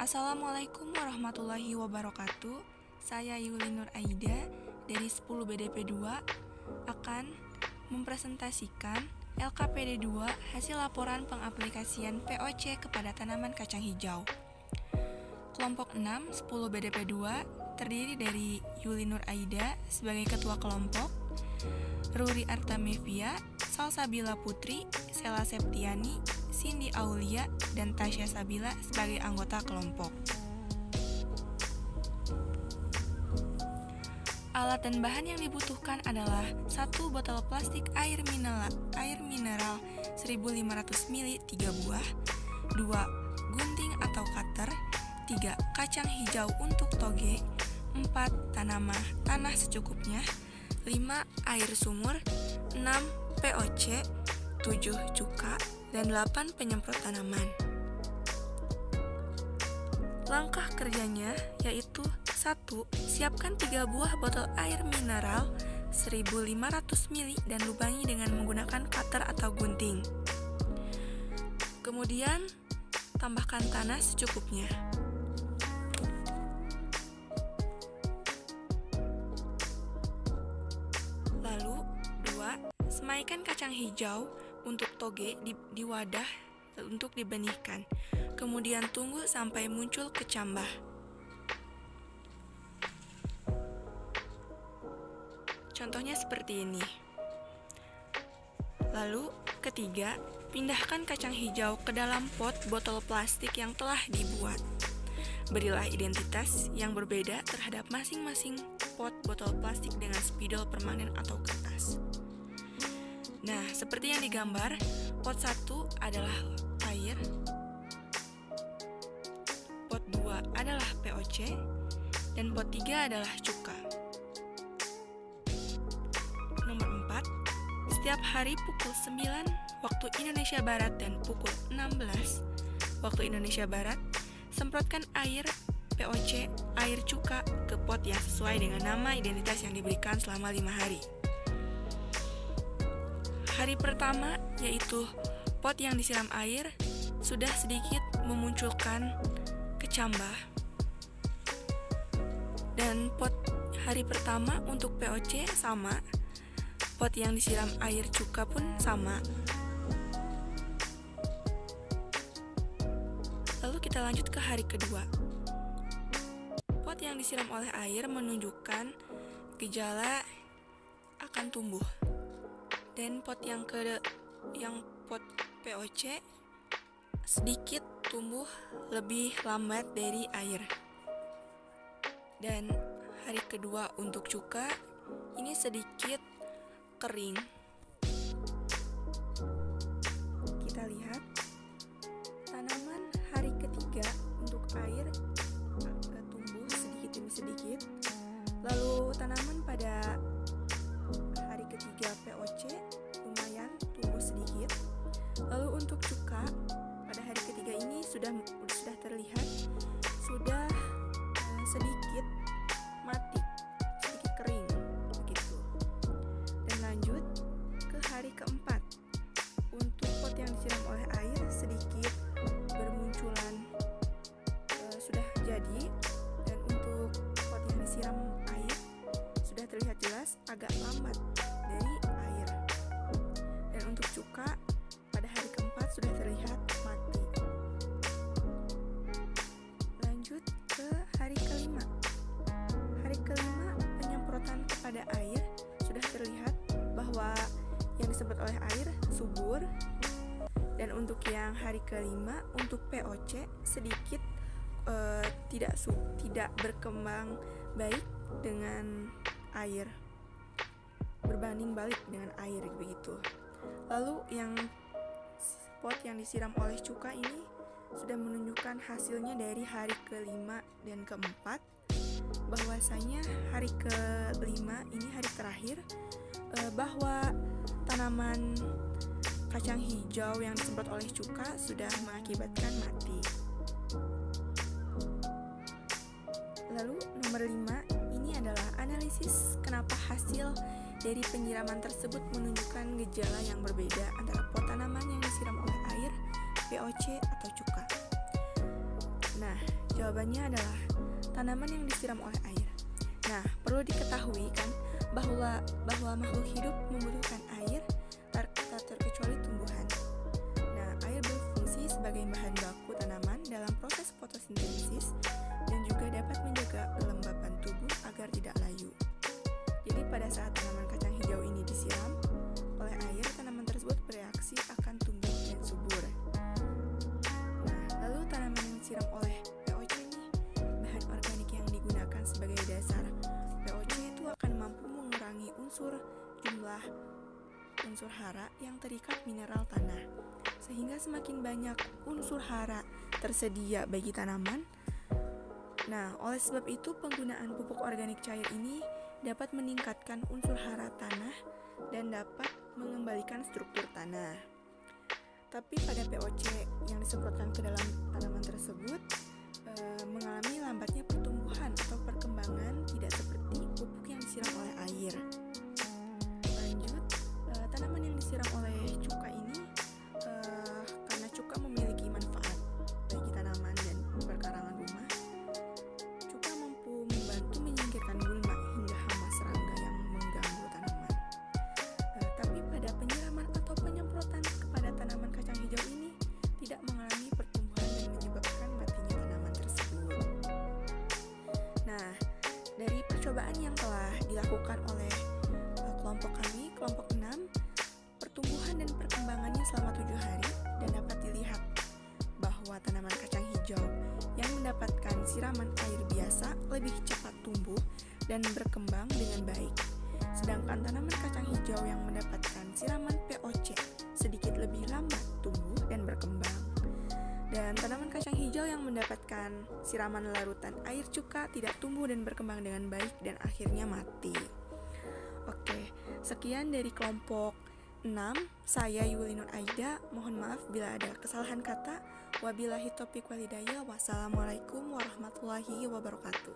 Assalamualaikum warahmatullahi wabarakatuh. Saya Yuli Nur Aida dari 10 BDP 2 akan mempresentasikan LKPD 2 hasil laporan pengaplikasian POC kepada tanaman kacang hijau. Kelompok 6 10 BDP 2 terdiri dari Yuli Nur Aida sebagai ketua kelompok, Ruri Artamevia, Salsabila Putri, Sela Septiani, Cindy Aulia, dan Tasya Sabila sebagai anggota kelompok. Alat dan bahan yang dibutuhkan adalah 1 botol plastik air mineral 1500 ml 3 buah, 2 gunting atau cutter, 3 kacang hijau untuk toge, 4 tanah secukupnya, 5 air sumur, 6 POC, 7 cuka, dan 8 penyemprot tanaman. Langkah kerjanya yaitu 1. Siapkan 3 buah botol air mineral 1500 ml dan lubangi dengan menggunakan cutter atau gunting. Kemudian, tambahkan tanah secukupnya. Lalu, 2. Semaikan kacang hijau untuk toge di wadah untuk dibenihkan. Kemudian tunggu sampai muncul kecambah. Contohnya seperti ini. Lalu, ketiga, pindahkan kacang hijau ke dalam pot botol plastik yang telah dibuat. Berilah identitas yang berbeda terhadap masing-masing pot botol plastik dengan spidol permanen atau kertas. Nah, seperti yang digambar, pot 1 adalah air, pot 2 adalah POC, dan pot 3 adalah cuka. Nomor 4, setiap hari pukul 9 waktu Indonesia Barat dan pukul 16 waktu Indonesia Barat, semprotkan air POC, air cuka ke pot yang sesuai dengan nama identitas yang diberikan selama 5 hari. Hari pertama, yaitu pot yang disiram air, sudah sedikit memunculkan kecambah. Dan pot hari pertama untuk POC sama, pot yang disiram air cuka pun sama. Lalu kita lanjut ke hari kedua. Pot yang disiram oleh air menunjukkan gejala akan tumbuh. Dan pot yang pot POC sedikit tumbuh lebih lambat dari air. Dan hari kedua untuk cuka ini sedikit kering. Kita lihat tanaman hari ketiga untuk air tumbuh sedikit demi sedikit. Lalu tanaman pada hari ketiga POC lumayan tumbuh sedikit. Lalu untuk cuka pada hari ketiga ini sudah terlihat sudah sedikit mati, sedikit kering begitu. Dan lanjut ke hari keempat. Untuk pot yang disiram oleh air sedikit bermunculan sudah jadi, dan untuk pot yang disiram air sudah terlihat jelas agak lambat dari air. Dan untuk cuka pada hari keempat sudah terlihat mati. Lanjut ke hari kelima. Hari kelima, penyemprotan kepada air sudah terlihat bahwa yang disemprot oleh air subur. Dan untuk yang hari kelima untuk POC sedikit tidak berkembang baik dengan air, berbanding balik dengan air begitu. Lalu yang pot yang disiram oleh cuka ini sudah menunjukkan hasilnya dari hari kelima dan keempat, bahwasanya hari kelima ini hari terakhir, bahwa tanaman kacang hijau yang disemprot oleh cuka sudah mengakibatkan mati. Lalu nomor 5, ini adalah analisis kenapa hasil dari penyiraman tersebut menunjukkan gejala yang berbeda antara pot tanaman yang disiram oleh air, POC, atau cuka. Nah, Jawabannya adalah tanaman yang disiram oleh air. Nah, perlu diketahui kan bahwa makhluk hidup membutuhkan air, tak terkecuali tumbuhan. Nah, air berfungsi sebagai bahan baku tanaman dalam proses fotosintesis dan juga dapat menjaga kelembapan tubuh agar tidak layu. Jadi pada saat tanaman kacang hijau ini disiram oleh air, tanaman tersebut bereaksi akan tumbuh dan subur. Nah, lalu tanaman yang disiram oleh POC ini, bahan organik yang digunakan sebagai dasar POC itu akan mampu mengurangi jumlah unsur hara yang terikat mineral tanah, sehingga semakin banyak unsur hara tersedia bagi tanaman. Nah, oleh sebab itu penggunaan pupuk organik cair ini dapat meningkatkan unsur hara tanah dan dapat mengembalikan struktur tanah. Tapi pada POC yang disemprotkan ke dalam tanaman tersebut mengalami lambatnya pertumbuhan atau perkembangan, tidak seperti pupuk yang disiram oleh air. Lanjut, tanaman yang disiram oleh cuka ini karena cuka memiliki manfaat bagi tanaman dan perkarangan rumah, cuka mampu membantu menyingkirkan gulma hingga hama serangga yang mengganggu tanaman. Tapi pada penyiraman atau penyemprotan kepada tanaman kacang hijau ini tidak mengalami pertumbuhan dan menyebabkan matinya tanaman tersebut. Nah, dari percobaan yang telah dilakukan oleh kelompok kami, kelompok 6, pertumbuhan dan perkembangannya selama 7 hari, dan dapat dilihat bahwa tanaman kacang hijau yang mendapatkan siraman air biasa lebih cepat tumbuh dan berkembang dengan baik. Sedangkan tanaman kacang hijau yang mendapatkan siraman POC sedikit lebih lambat tumbuh dan berkembang. Dan tanaman kacang hijau yang mendapatkan siraman larutan air cuka tidak tumbuh dan berkembang dengan baik dan akhirnya mati. Oke, sekian dari kelompok 6. Saya Yulinur Aida. Mohon maaf bila ada kesalahan kata. Wabillahi taufiq wal hidayah. Wassalamualaikum warahmatullahi wabarakatuh.